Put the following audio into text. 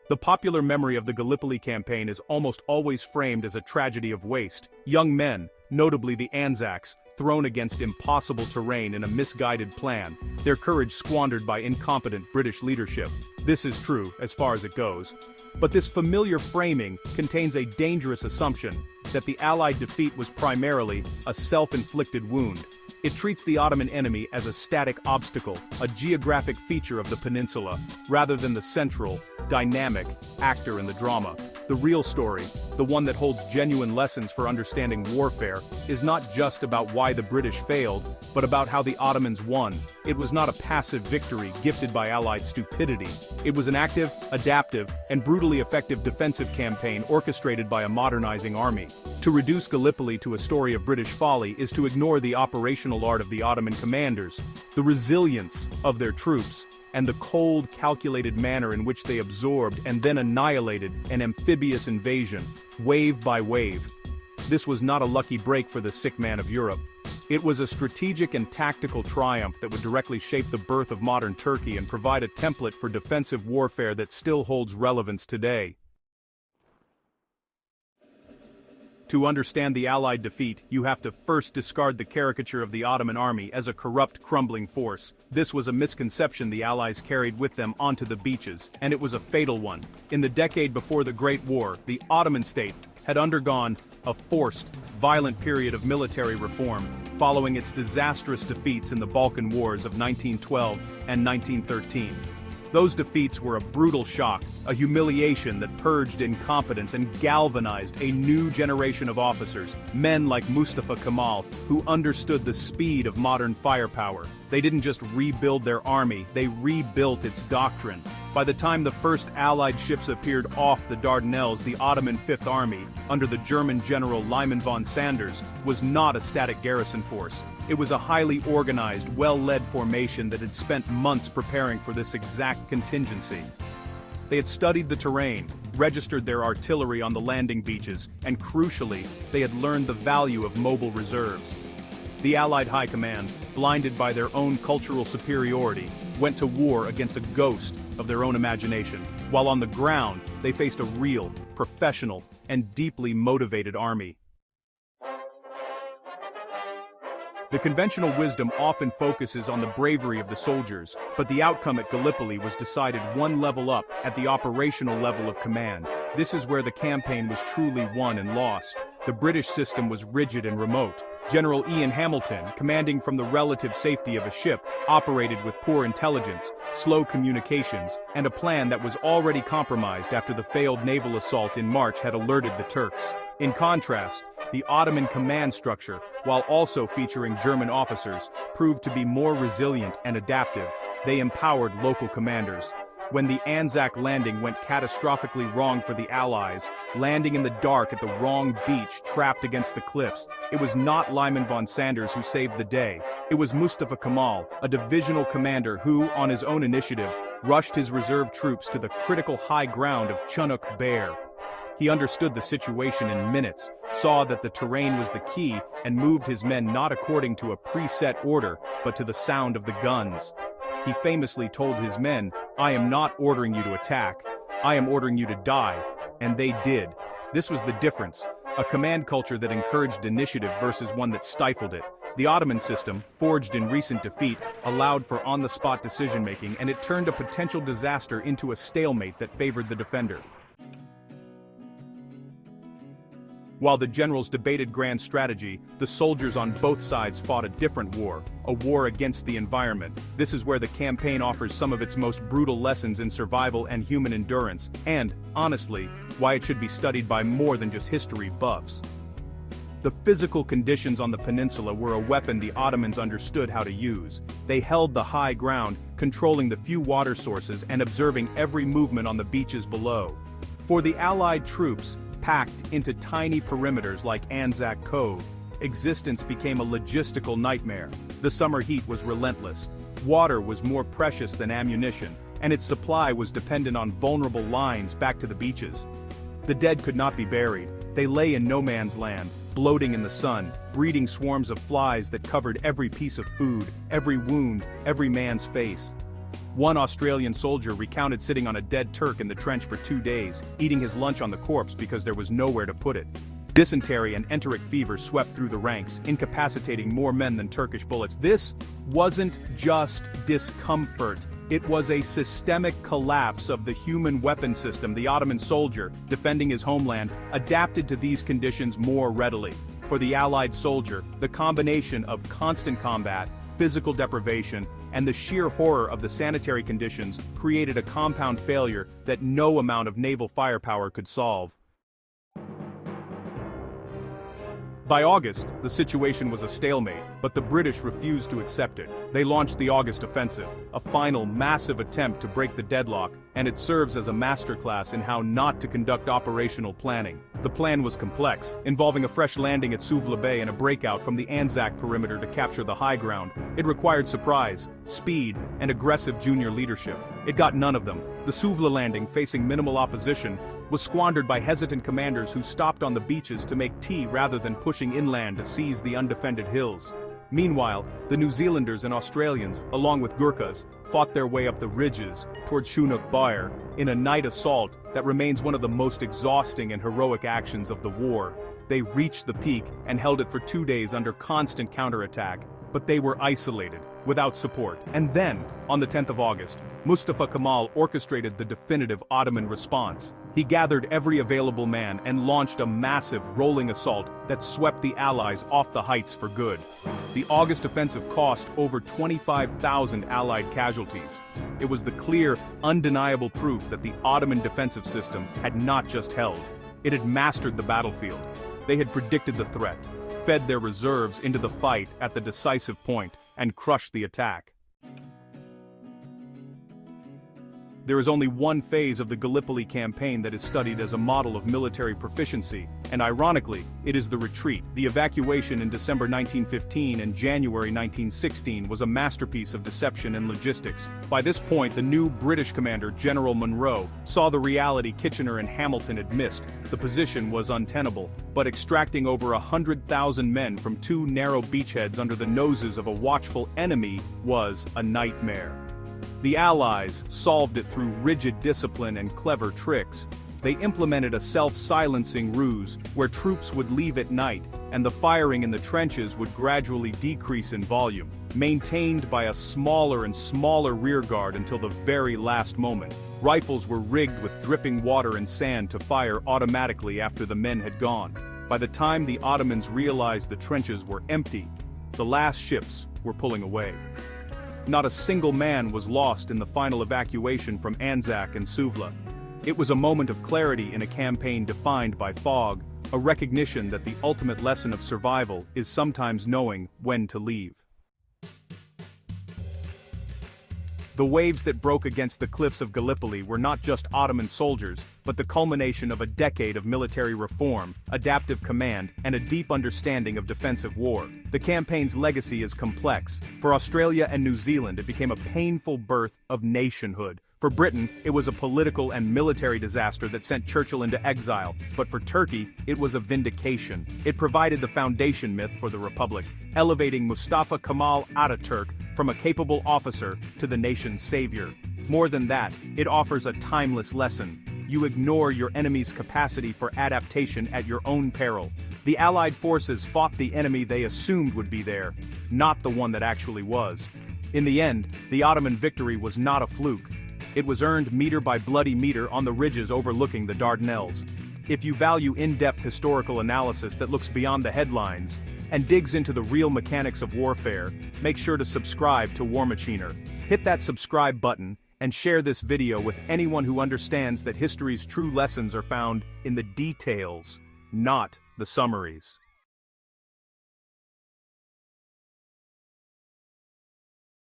The popular memory of the Gallipoli campaign is almost always framed as a tragedy of waste. Young men, notably the Anzacs, thrown against impossible terrain in a misguided plan, their courage squandered by incompetent British leadership. This is true, as far as it goes. But this familiar framing contains a dangerous assumption that the Allied defeat was primarily a self-inflicted wound. It treats the Ottoman enemy as a static obstacle, a geographic feature of the peninsula, rather than the central, dynamic actor in the drama. The real story, the one that holds genuine lessons for understanding warfare, is not just about why the British failed, but about how the Ottomans won. It was not a passive victory gifted by Allied stupidity. It was an active, adaptive, and brutally effective defensive campaign orchestrated by a modernizing army. To reduce Gallipoli to a story of British folly is to ignore the operational art of the Ottoman commanders, the resilience of their troops, and the cold, calculated manner in which they absorbed and then annihilated an amphibious invasion, wave by wave. This was not a lucky break for the sick man of Europe. It was a strategic and tactical triumph that would directly shape the birth of modern Turkey and provide a template for defensive warfare that still holds relevance today. To understand the Allied defeat, you have to first discard the caricature of the Ottoman army as a corrupt, crumbling force. This was a misconception the Allies carried with them onto the beaches, and it was a fatal one. In the decade before the Great War, the Ottoman state had undergone a forced, violent period of military reform, following its disastrous defeats in the Balkan Wars of 1912 and 1913. Those defeats were a brutal shock, a humiliation that purged incompetence and galvanized a new generation of officers, men like Mustafa Kemal, who understood the speed of modern firepower. They didn't just rebuild their army, they rebuilt its doctrine. By the time the first Allied ships appeared off the Dardanelles, the Ottoman Fifth Army, under the German general Liman von Sanders, was not a static garrison force. It was a highly organized, well-led formation that had spent months preparing for this exact contingency. They had studied the terrain, registered their artillery on the landing beaches, and crucially, they had learned the value of mobile reserves. The Allied High Command, blinded by their own cultural superiority, went to war against a ghost of their own imagination, while on the ground, they faced a real, professional, and deeply motivated army. The conventional wisdom often focuses on the bravery of the soldiers, but the outcome at Gallipoli was decided one level up at the operational level of command. This is where the campaign was truly won and lost. The British system was rigid and remote. General Ian Hamilton, commanding from the relative safety of a ship, operated with poor intelligence, slow communications, and a plan that was already compromised after the failed naval assault in March had alerted the Turks. In contrast, the Ottoman command structure, while also featuring German officers, proved to be more resilient and adaptive. They empowered local commanders. When the Anzac landing went catastrophically wrong for the Allies, landing in the dark at the wrong beach trapped against the cliffs, it was not Liman von Sanders who saved the day. It was Mustafa Kemal, a divisional commander who, on his own initiative, rushed his reserve troops to the critical high ground of Chunuk Bair. He understood the situation in minutes, saw that the terrain was the key, and moved his men not according to a preset order, but to the sound of the guns. He famously told his men, "I am not ordering you to attack, I am ordering you to die," and they did. This was the difference, a command culture that encouraged initiative versus one that stifled it. The Ottoman system, forged in recent defeat, allowed for on-the-spot decision-making, and it turned a potential disaster into a stalemate that favored the defender. While the generals debated grand strategy, the soldiers on both sides fought a different war, a war against the environment. This is where the campaign offers some of its most brutal lessons in survival and human endurance, and, honestly, why it should be studied by more than just history buffs. The physical conditions on the peninsula were a weapon the Ottomans understood how to use. They held the high ground, controlling the few water sources and observing every movement on the beaches below. For the Allied troops, packed into tiny perimeters like Anzac Cove, existence became a logistical nightmare. The summer heat was relentless. Water was more precious than ammunition, and its supply was dependent on vulnerable lines back to the beaches. The dead could not be buried. They lay in no man's land, bloating in the sun, breeding swarms of flies that covered every piece of food, every wound, every man's face. One Australian soldier recounted sitting on a dead Turk in the trench for 2 days, eating his lunch on the corpse because there was nowhere to put it. Dysentery and enteric fever swept through the ranks, incapacitating more men than Turkish bullets. This wasn't just discomfort. It was a systemic collapse of the human weapon system. The Ottoman soldier, defending his homeland, adapted to these conditions more readily. For the Allied soldier, the combination of constant combat, physical deprivation, and the sheer horror of the sanitary conditions created a compound failure that no amount of naval firepower could solve. By August, the situation was a stalemate, but the British refused to accept it. They launched the August Offensive, a final massive attempt to break the deadlock, and it serves as a masterclass in how not to conduct operational planning. The plan was complex, involving a fresh landing at Suvla Bay and a breakout from the Anzac perimeter to capture the high ground. It required surprise, speed, and aggressive junior leadership. It got none of them. The Suvla landing, facing minimal opposition, was squandered by hesitant commanders who stopped on the beaches to make tea rather than pushing inland to seize the undefended hills. Meanwhile, the New Zealanders and Australians, along with Gurkhas, fought their way up the ridges toward Chunuk Bair in a night assault that remains one of the most exhausting and heroic actions of the war. They reached the peak and held it for 2 days under constant counterattack, but they were isolated, without support. And then, on the 10th of August, Mustafa Kemal orchestrated the definitive Ottoman response. He gathered every available man and launched a massive rolling assault that swept the Allies off the heights for good. The August offensive cost over 25,000 Allied casualties. It was the clear, undeniable proof that the Ottoman defensive system had not just held. It had mastered the battlefield. They had predicted the threat, fed their reserves into the fight at the decisive point, and crushed the attack. There is only one phase of the Gallipoli campaign that is studied as a model of military proficiency, and ironically, it is the retreat. The evacuation in December 1915 and January 1916 was a masterpiece of deception and logistics. By this point, the new British commander, General Monro, saw the reality Kitchener and Hamilton had missed. The position was untenable, but extracting over 100,000 men from 2 narrow beachheads under the noses of a watchful enemy was a nightmare. The Allies solved it through rigid discipline and clever tricks. They implemented a self-silencing ruse where troops would leave at night, and the firing in the trenches would gradually decrease in volume, maintained by a smaller and smaller rearguard until the very last moment. Rifles were rigged with dripping water and sand to fire automatically after the men had gone. By the time the Ottomans realized the trenches were empty, the last ships were pulling away. Not a single man was lost in the final evacuation from Anzac and Suvla. It was a moment of clarity in a campaign defined by fog, a recognition that the ultimate lesson of survival is sometimes knowing when to leave. The waves that broke against the cliffs of Gallipoli were not just Ottoman soldiers, but the culmination of a decade of military reform, adaptive command, and a deep understanding of defensive war. The campaign's legacy is complex. For Australia and New Zealand, it became a painful birth of nationhood. For Britain, it was a political and military disaster that sent Churchill into exile, but for Turkey, it was a vindication. It provided the foundation myth for the Republic, elevating Mustafa Kemal Ataturk from a capable officer to the nation's savior. More than that, it offers a timeless lesson. You ignore your enemy's capacity for adaptation at your own peril. The Allied forces fought the enemy they assumed would be there, not the one that actually was. In the end, the Ottoman victory was not a fluke. It was earned meter by bloody meter on the ridges overlooking the Dardanelles. If you value in-depth historical analysis that looks beyond the headlines and digs into the real mechanics of warfare, make sure to subscribe to War Machiner. Hit that subscribe button and share this video with anyone who understands that history's true lessons are found in the details, not the summaries.